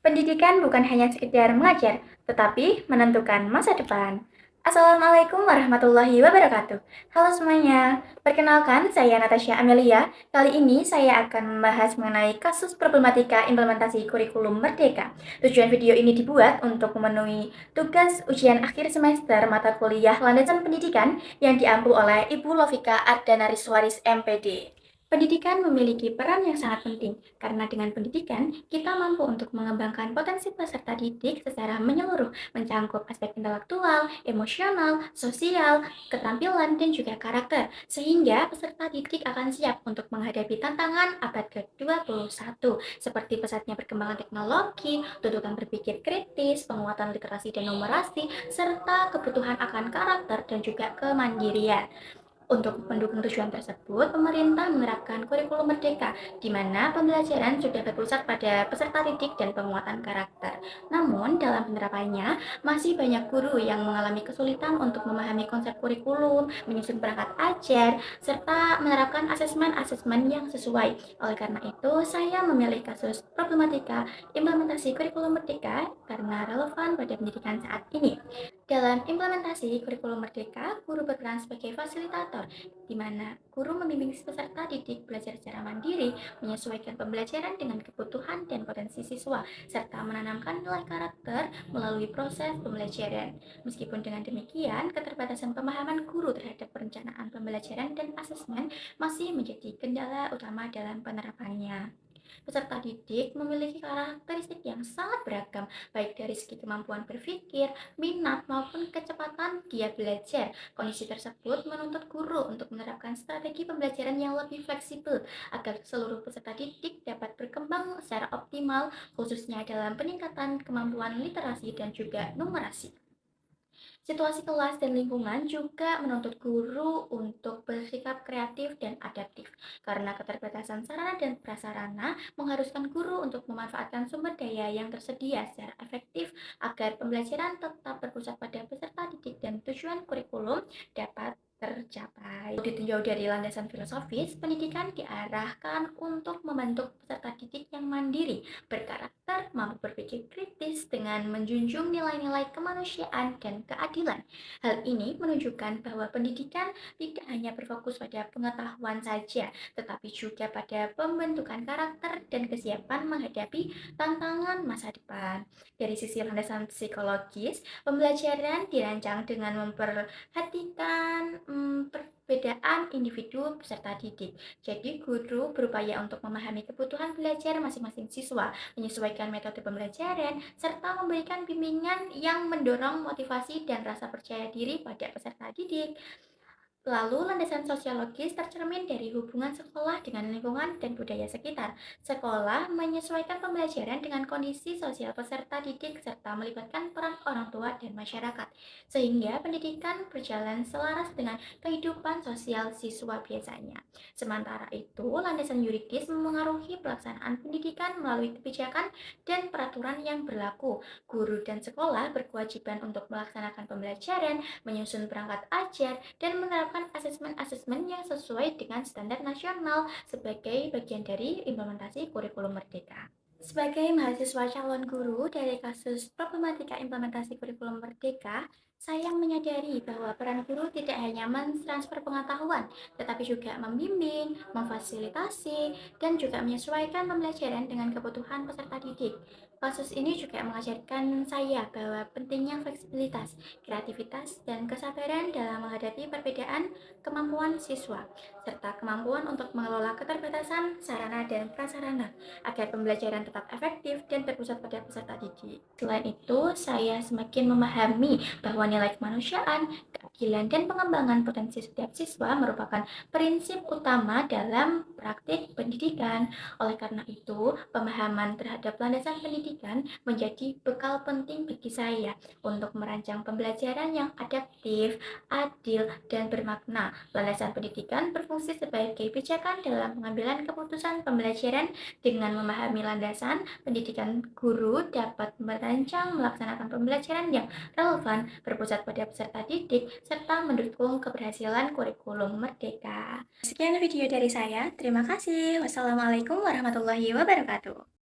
Pendidikan bukan hanya sekedar mengajar, tetapi menentukan masa depan. Assalamualaikum warahmatullahi wabarakatuh. Halo semuanya, perkenalkan saya Natasha Amelia. Kali ini saya akan membahas mengenai kasus problematika implementasi kurikulum Merdeka. Tujuan video ini dibuat untuk memenuhi tugas ujian akhir semester mata kuliah landasan pendidikan yang diampu oleh Ibu Lovika Ardanariswaris MPD. Pendidikan memiliki peran yang sangat penting, karena dengan pendidikan, kita mampu untuk mengembangkan potensi peserta didik secara menyeluruh, mencangkup aspek intelektual, emosional, sosial, keterampilan, dan juga karakter, sehingga peserta didik akan siap untuk menghadapi tantangan abad ke-21, seperti pesatnya perkembangan teknologi, tuntutan berpikir kritis, penguatan literasi dan numerasi, serta kebutuhan akan karakter dan juga kemandirian. Untuk mendukung tujuan tersebut, pemerintah menerapkan kurikulum merdeka, di mana pembelajaran sudah berpusat pada peserta didik dan penguatan karakter. Namun, dalam penerapannya, masih banyak guru yang mengalami kesulitan untuk memahami konsep kurikulum, menyusun perangkat ajar, serta menerapkan asesmen-asesmen yang sesuai. Oleh karena itu, saya memilih kasus problematika implementasi kurikulum merdeka karena relevan pada pendidikan saat ini. Dalam implementasi kurikulum merdeka, guru berperan sebagai fasilitator, di mana guru membimbing peserta didik belajar secara mandiri, menyesuaikan pembelajaran dengan kebutuhan dan potensi siswa, serta menanamkan nilai karakter melalui proses pembelajaran. Meskipun dengan demikian, keterbatasan pemahaman guru terhadap perencanaan pembelajaran dan asesmen masih menjadi kendala utama dalam penerapannya. Peserta didik memiliki karakteristik yang sangat beragam, baik dari segi kemampuan berpikir, minat, maupun kecepatan dia belajar. Kondisi tersebut menuntut guru untuk menerapkan strategi pembelajaran yang lebih fleksibel agar seluruh peserta didik dapat berkembang secara optimal, khususnya dalam peningkatan kemampuan literasi dan juga numerasi. Situasi kelas dan lingkungan juga menuntut guru untuk bersikap kreatif dan adaptif, karena keterbatasan sarana dan prasarana mengharuskan guru untuk memanfaatkan sumber daya yang tersedia secara efektif agar pembelajaran tetap berpusat pada peserta didik dan tujuan kurikulum dapat tercapai. Ditinjau dari landasan filosofis, pendidikan diarahkan untuk membentuk peserta didik yang mandiri, berkarakter, mampu berpikir kritis dengan menjunjung nilai-nilai kemanusiaan dan keadilan. Hal ini menunjukkan bahwa pendidikan tidak hanya berfokus pada pengetahuan saja, tetapi juga pada pembentukan karakter dan kesiapan menghadapi tantangan masa depan. Dari sisi landasan psikologis, pembelajaran dirancang dengan memperhatikan perbedaan individu peserta didik. Jadi, guru berupaya untuk memahami kebutuhan belajar masing-masing siswa, menyesuaikan metode pembelajaran, serta memberikan bimbingan yang mendorong motivasi dan rasa percaya diri pada peserta didik. Lalu, landasan sosiologis tercermin dari hubungan sekolah dengan lingkungan dan budaya sekitar. Sekolah menyesuaikan pembelajaran dengan kondisi sosial peserta didik serta melibatkan peran orang tua dan masyarakat, sehingga pendidikan berjalan selaras dengan kehidupan sosial siswa biasanya. Sementara itu, landasan yuridis memengaruhi pelaksanaan pendidikan melalui kebijakan dan peraturan yang berlaku. Guru dan sekolah berkewajiban untuk melaksanakan pembelajaran, menyusun perangkat ajar, dan menerapkan asesmen-asesmen yang sesuai dengan standar nasional sebagai bagian dari implementasi kurikulum merdeka. Sebagai mahasiswa calon guru dari kasus problematika implementasi kurikulum merdeka, saya menyadari bahwa peran guru tidak hanya mentransfer pengetahuan, tetapi juga membimbing, memfasilitasi, dan juga menyesuaikan pembelajaran dengan kebutuhan peserta didik. Kasus ini juga mengajarkan saya bahwa pentingnya fleksibilitas, kreativitas, dan kesabaran dalam menghadapi perbedaan kemampuan siswa, serta kemampuan untuk mengelola keterbatasan sarana dan prasarana agar pembelajaran tetap efektif dan berpusat pada peserta didik. Selain itu, saya semakin memahami bahwa nilai kemanusiaan, keadilan, dan pengembangan potensi setiap siswa merupakan prinsip utama dalam praktik pendidikan. Oleh karena itu, pemahaman terhadap landasan pendidikan menjadi bekal penting bagi saya untuk merancang pembelajaran yang adaptif, adil, dan bermakna. Landasan pendidikan berfungsi sebagai pijakan dalam pengambilan keputusan pembelajaran. Dengan memahami landasan, pendidikan guru dapat merancang melaksanakan pembelajaran yang relevan, berpusat pada peserta didik, serta mendukung keberhasilan kurikulum merdeka. Sekian video dari saya. Terima kasih. Wassalamualaikum warahmatullahi wabarakatuh.